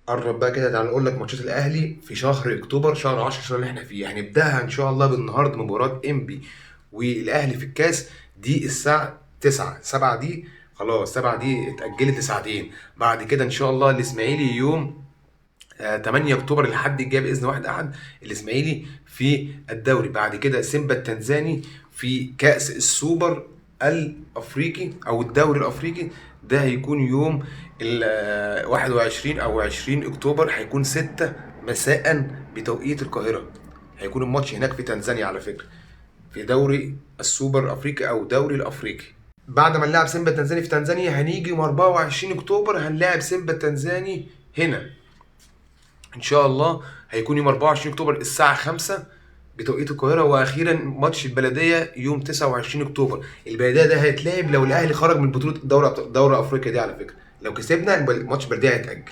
قرب بقى كده، تعال نقول لك ماتشات الاهلي في شهر اكتوبر، شهر 10، الشهر اللي احنا فيه. هنبداها ان شاء الله بالنهارده مباراه انبي والاهلي في الكاس. دي الساعه 9 7 دي. خلاص 7 دي اتاجلت لساعتين. بعد كده ان شاء الله الاسماعيلي يوم 8 اكتوبر لحد الجاي باذن واحد احد. الاسماعيلي في الدوري. بعد كده سيمبا التنزاني في كاس السوبر الافريقي او الدوري الافريقي. ده هيكون يوم ال 21 او 20 اكتوبر، هيكون 6 مساء بتوقيت القاهره. هيكون الماتش هناك في تنزانيا على فكره، في دوري السوبر الافريقي او دوري الافريقي. بعد ما نلعب سيمبا التنزاني في تنزانيا، هنيجي يوم 24 اكتوبر هنلاعب سيمبا التنزاني هنا ان شاء الله. هيكون يوم 24 اكتوبر الساعه 5 بتوقيت القاهره. واخيرا ماتش البلديه يوم 29 اكتوبر. البلديه ده هيتلعب لو الاهلي خرج من بطوله دوري افريقيا دي على فكره. لو كسبنا يبقى ماتش البلديه هيتاجل.